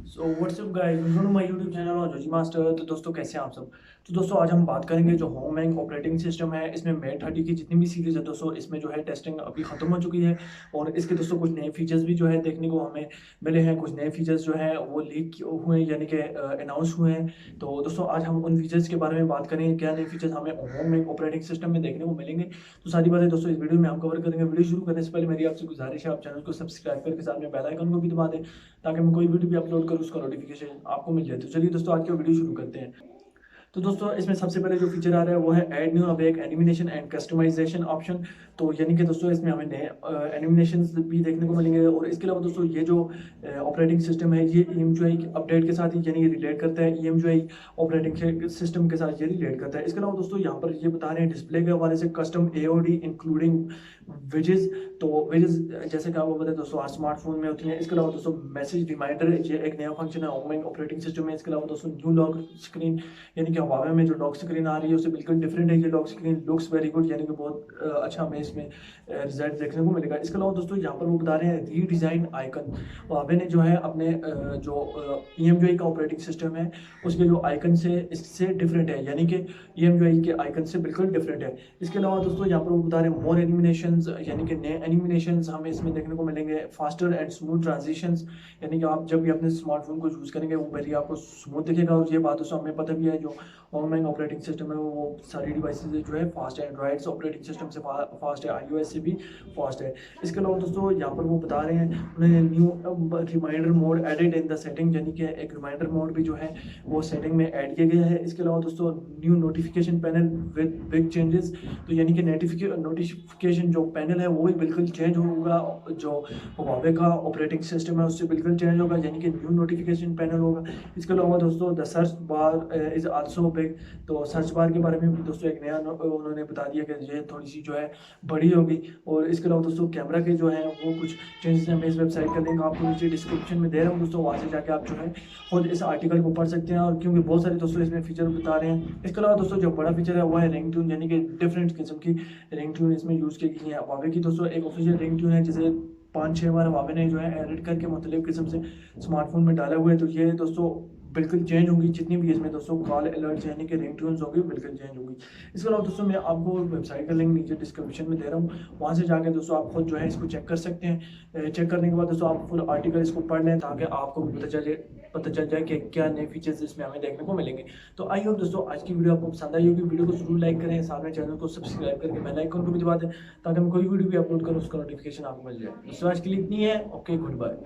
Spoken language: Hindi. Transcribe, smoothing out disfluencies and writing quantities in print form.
So what's up guys, welcome to my YouTube channel और जोजी मास्टर। तो दोस्तों कैसे हैं आप सब। तो दोस्तों आज हम बात करेंगे जो होम बैंक ऑपरेटिंग सिस्टम है, इसमें मेट 30 की जितनी भी सीरीज है दोस्तों, इसमें जो है टेस्टिंग अभी खत्म हो चुकी है और इसके दोस्तों कुछ नए फीचर्स भी जो है देखने को हमें मिले हैं। कुछ नए फीचर्स जो है वो लीक हुए हैं, यानी कि अनाउंस हुए हैं। तो दोस्तों आज हम उन फीचर्स के बारे में बात करेंगे, क्या नए फीचर्स हमें होम बैंक ऑपरेटिंग सिस्टम में देखने को मिलेंगे। तो सारी बातें दोस्तों इस वीडियो में हम कवर करेंगे। वीडियो शुरू करने से पहले मेरी आपसे गुजारिश है, आप चैनल को सब्सक्राइब करके साथ में बेल आइकन को भी दबा दें ताकि मैं कोई वीडियो भी अपलोड करूँ उसका नोटिफिकेशन आपको मिल जाए। तो चलिए दोस्तों आज की वीडियो शुरू करते हैं। तो दोस्तों इसमें सबसे पहले जो फीचर आ रहा है वो है ऐड न्यू अब एक एनिमेशन एंड कस्टमाइजेशन ऑप्शन। तो यानी कि दोस्तों इसमें हमें नए एनिमेशन भी देखने को मिलेंगे और इसके अलावा दोस्तों ये जो ऑपरेटिंग सिस्टम है ये EMUI अपडेट के साथ ही यानी रिलेट करता है, EMUI ऑपरेटिंग सिस्टम के साथ ये रिलेट करता है। इसके अलावा दोस्तों यहाँ पर ये बता रहे हैं डिस्प्ले के हवाले से कस्टम AOD इंक्लूडिंग विजेस। तो विजेस जैसे कि आपको पता है दोस्तों आज स्मार्टफोन में होती हैं। इसके अलावा दोस्तों मैसेज रिमाइंडर, ये एक नया फंक्शन है होम ऑपरेटिंग सिस्टम में। इसके अलावा दोस्तों न्यू लॉक स्क्रीन, यानी कि Huawei में जो लॉक स्क्रीन आ रही है उससे बिल्कुल डिफरेंट है। ये lock screen looks very good, यानी कि बहुत अच्छा हमें इसमें रिजल्ट देखने को मिलेगा। इसके अलावा दोस्तों यहाँ पर वो बता रहे हैं रीडिज़ाइन आइकन। Huawei ने जो है अपने जो EMUI का ऑपरेटिंग सिस्टम है उसके जो आइकन से इससे डिफरेंट है, यानी कि EMUI के आइकन से बिल्कुल डिफरेंट है। इसके अलावा दोस्तों यहाँ पर वो बता रहे हैं मोर एनिमेशंस, यानी कि नए एनिमेशंस हमें इसमें देखने को मिलेंगे। फास्टर एंड स्मूथ ट्रांजिशंस, यानी कि आप जब भी अपने स्मार्टफोन को यूज़ करेंगे वो वेरी आपको स्मूथ दिखेगा। और ये बात दोस्तों हमें पता भी है, जो ऑनलाइन ऑपरेटिंग सिस्टम है वो सारी डिवाइसेज जो है फास्ट है। एंड्रॉइड्स ऑपरेटिंग सिस्टम से फास्ट है, iOS से भी फास्ट है। इसके अलावा दोस्तों यहाँ पर वो बता रहे हैं उन्होंने new reminder mode added in the setting, यानी कि एक रिमाइंडर मोड भी जो है वो सेटिंग में ऐड किया गया है। इसके अलावा दोस्तों new notification panel with big changes, तो यानी कि नोटिफिकेशन जो पैनल है वो भी बिल्कुल चेंज होगा। जो Huawei का ऑपरेटिंग सिस्टम है उससे बिल्कुल चेंज होगा, यानी कि न्यू नोटिफिकेशन पैनल होगा। इसके अलावा दोस्तों the search bar is also big, तो सर्च बार के बारे में भी दोस्तों एक नया उन्होंने बता दिया कि ये थोड़ी सी जो है बड़ी होगी। और इसके अलावा दोस्तों कैमरा के जो है वो कुछ चेंजेस हैं, मैं इस वेबसाइट का लिंक आपको नीचे डिस्क्रिप्शन में दे रहा हूँ दोस्तों, वहाँ से जाके आप जो है खुद इस आर्टिकल को पढ़ सकते हैं। और क्योंकि बहुत सारे दोस्तों इसमें फीचर बता रहे हैं। इसके अलावा दोस्तों जो बड़ा फीचर है वो है रिंग ट्यून, यानी कि डिफरेंट किस्म की रिंग ट्यून इसमें यूज़ की गई है। Huawei की दोस्तों एक ऑफिशियल रिंग ट्यून है जिसे 5-6 बार Huawei ने जो है एडिट करके मुख्तलिफ किस्म से स्मार्टफोन में डाला हुआ है। तो ये दोस्तों बिल्कुल चेंज होगी, जितनी भी इसमें दोस्तों कॉल अलर्ट यानी कि रिंग ट्यून्स होगी बिल्कुल चेंज होगी। इसके अलावा दोस्तों मैं आपको वेबसाइट का लिंक नीचे डिस्क्रिप्शन में दे रहा हूँ, वहाँ से जाके दोस्तों आप खुद जो है इसको चेक कर सकते हैं। चेक करने के बाद दोस्तों आप फुल आर्टिकल इसको पढ़ लें ताकि आपको भी पता चल जाए कि क्या नए फीचर्स इसमें हमें देखने को मिलेंगे। तो आई होप दोस्तों आज की वीडियो आपको पसंद आई होगी। वीडियो को जरूर लाइक करें, साथ में चैनल को सब्सक्राइब करके बेल आइकन को भी दबा दें ताकि मैं कोई वीडियो भी अपलोड करूँ उसका नोटिफिकेशन आपको मिल जाए। दोस्तों आज के लिए इतनी है। Okay, good bye.